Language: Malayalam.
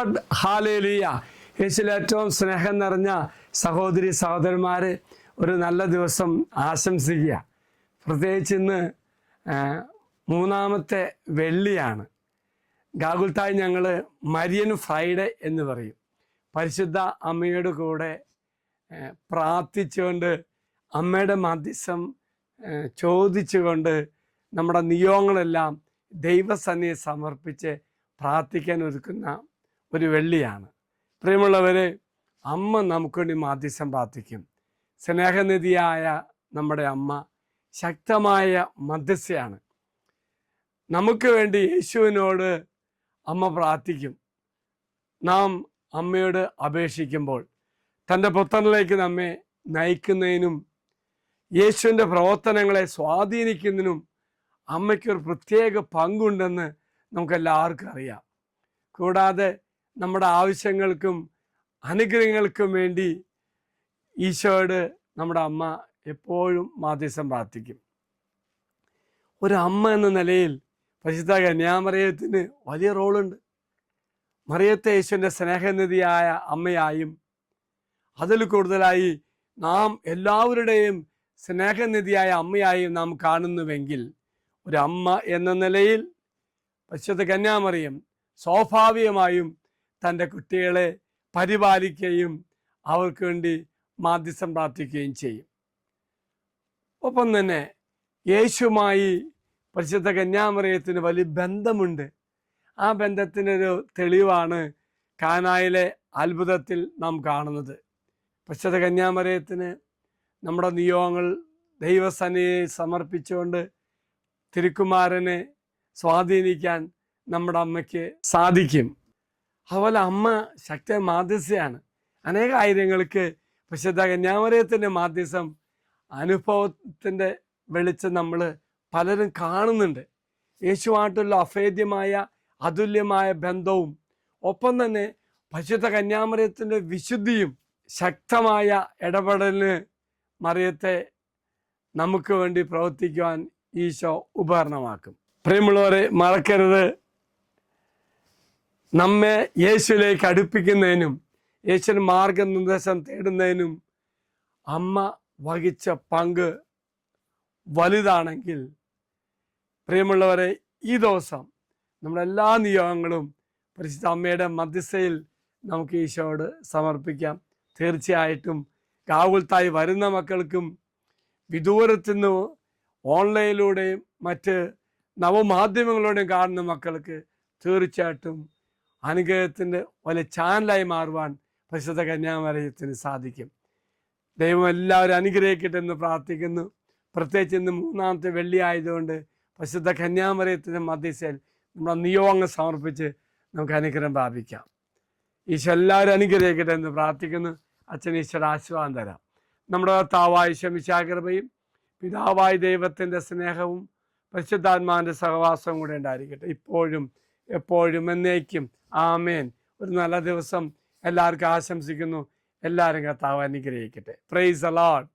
ലോർഡ്. ഹല്ലേലൂയ. യേശുവിൽ ഏറ്റവും സ്നേഹം നിറഞ്ഞ സഹോദരി സഹോദരന്മാർ, ഒരു നല്ല ദിവസം ആശംസിക്കുക. പ്രത്യേകിച്ച് ഇന്ന് മൂന്നാമത്തെ വെള്ളിയാണ്. ഗാഗുൽത്തായി ഞങ്ങൾ മരിയൻ ഫ്രൈഡേ എന്ന് പറയും. പരിശുദ്ധ അമ്മയുടെ കൂടെ പ്രാർത്ഥിച്ചുകൊണ്ട്, അമ്മയുടെ മധ്യസ്ഥം ചോദിച്ചുകൊണ്ട് നമ്മുടെ നിയോഗങ്ങളെല്ലാം ദൈവസന്നിധിയിൽ സമർപ്പിച്ച് പ്രാർത്ഥിക്കാൻ ഒരുക്കുന്ന ഒരു വെള്ളിയാണ്. പ്രിയമുള്ളവരെ, അമ്മ നമുക്ക് വേണ്ടി മധ്യസ്ഥം പ്രാർത്ഥിക്കും. സ്നേഹനിധിയായ നമ്മുടെ അമ്മ ശക്തമായ മധ്യസ്ഥയാണ്. നമുക്ക് വേണ്ടി യേശുവിനോട് അമ്മ പ്രാർത്ഥിക്കും. നാം അമ്മയോട് അപേക്ഷിക്കുമ്പോൾ തൻ്റെ പുത്രനിലേക്ക് നമ്മെ നയിക്കുന്നതിനും യേശുവിൻ്റെ പ്രവർത്തനങ്ങളെ സ്വാധീനിക്കുന്നതിനും അമ്മയ്ക്കൊരു പ്രത്യേക പങ്കുണ്ടെന്ന് നമുക്കെല്ലാവർക്കും അറിയാം. കൂടാതെ നമ്മുടെ ആവശ്യങ്ങൾക്കും അനുഗ്രഹങ്ങൾക്കും വേണ്ടി ഈശോയോട് നമ്മുടെ അമ്മ എപ്പോഴും മധ്യസ്ഥം പ്രാർത്ഥിക്കും. ഒരു അമ്മ എന്ന നിലയിൽ പരിശുദ്ധ കന്യാമറിയത്തിന് വലിയ റോളുണ്ട്. മറിയത്തെ യേശുവിൻ്റെ സ്നേഹനിധിയായ അമ്മയായും അതിൽ കൂടുതലായി നാം എല്ലാവരുടെയും സ്നേഹനിധിയായ അമ്മയായും നാം കാണുന്നുവെങ്കിൽ, ഒരു അമ്മ എന്ന നിലയിൽ പരിശുദ്ധ കന്യാമറിയം സ്വാഭാവികമായും തൻ്റെ കുട്ടികളെ പരിപാലിക്കുകയും അവർക്ക് വേണ്ടി മാധ്യസ്ഥം പ്രാർത്ഥിക്കുകയും ചെയ്യും. ഒപ്പം തന്നെ യേശുവുമായി പരിശുദ്ധ കന്യാമറിയത്തിന് വലിയ ബന്ധമുണ്ട്. ആ ബന്ധത്തിനൊരു തെളിവാണ് കാനായിലെ അത്ഭുതത്തിൽ നാം കാണുന്നത്. പരിശുദ്ധ കന്യാമറിയത്തിന് നമ്മുടെ നിയോഗങ്ങൾ ദൈവസന്നിധിയിൽ സമർപ്പിച്ചുകൊണ്ട് തിരുക്കുമാരനെ സ്വാധീനിക്കാൻ നമ്മുടെ അമ്മയ്ക്ക് സാധിക്കും. അതുപോലെ അമ്മ ശക്തി മാധ്യസ്ഥയാണ്. അനേക കാര്യങ്ങൾക്ക് പരിശുദ്ധ കന്യാമറിയത്തിൻ്റെ മാധ്യസ്ഥം അനുഭവത്തിൻ്റെ വെളിച്ചം നമ്മൾ പലരും കാണുന്നുണ്ട്. യേശുവായിട്ടുള്ള അഭേദ്യമായ അതുല്യമായ ബന്ധവും ഒപ്പം തന്നെ പരിശുദ്ധ കന്യാമറിയത്തിൻ്റെ വിശുദ്ധിയും ശക്തമായ ഇടപെടലിന് മറിയത്തെ നമുക്ക് വേണ്ടി പ്രവർത്തിക്കുവാൻ ഈശോ ഉപകരണമാക്കും. പ്രിയമുള്ളവരെ, മറക്കരുത്, നമ്മെ യേശുവിലേക്ക് അടുപ്പിക്കുന്നതിനും യേശുവിന് മാർഗനിർദ്ദേശം തേടുന്നതിനും അമ്മ വഹിച്ച പങ്ക് വലുതാണെങ്കിൽ, പ്രിയമുള്ളവരെ, ഈ ദിവസം നമ്മുടെ എല്ലാ നിയോഗങ്ങളും പരിശുദ്ധ അമ്മയുടെ മധ്യസ്ഥയിൽ നമുക്ക് ഈശോയോട് സമർപ്പിക്കാം. തീർച്ചയായിട്ടും ഗാഗുൽത്തായി വരുന്ന മക്കൾക്കും വിദൂരത്തു നിന്ന് ഓൺലൈനിലൂടെയും മറ്റ് നവമാധ്യമങ്ങളിലൂടെയും കാണുന്ന മക്കൾക്ക് തീർച്ചയായിട്ടും അനുഗ്രഹത്തിൻ്റെ വലിയ ചാനലായി മാറുവാൻ പരിശുദ്ധ കന്യാമറിയത്തിന് സാധിക്കും. ദൈവം എല്ലാവരും അനുഗ്രഹിക്കട്ടെ എന്ന് പ്രാർത്ഥിക്കുന്നു. പ്രത്യേകിച്ച് ഇന്ന് മൂന്നാമത്തെ വെള്ളി ആയതുകൊണ്ട് പരിശുദ്ധ കന്യാമറിയത്തിൻ്റെ മധ്യസ്ഥയിൽ നമ്മുടെ നിയോഗങ്ങൾ സമർപ്പിച്ച് നമുക്ക് അനുഗ്രഹം പ്രാപിക്കാം. ഈശോ എല്ലാവരും അനുഗ്രഹിക്കട്ടെ എന്ന് പ്രാർത്ഥിക്കുന്നു. അച്ഛൻ ഈശ്വര ആശീർവാദം തരാം. നമ്മുടെ കർത്താവായ മിശിഹായുടെ കൃപയും പിതാവായ ദൈവത്തിൻ്റെ സ്നേഹവും പരിശുദ്ധാത്മാവിൻ്റെ സഹവാസവും കൂടെ ഉണ്ടായിരിക്കട്ടെ, ഇപ്പോഴും എപ്പോഴും എന്നേക്കും. ആമേൻ. ഒരു നല്ല ദിവസം എല്ലാവർക്കും ആശംസിക്കുന്നു. എല്ലാവരും കർത്താവ് അനുഗ്രഹിക്കട്ടെ. Praise the Lord.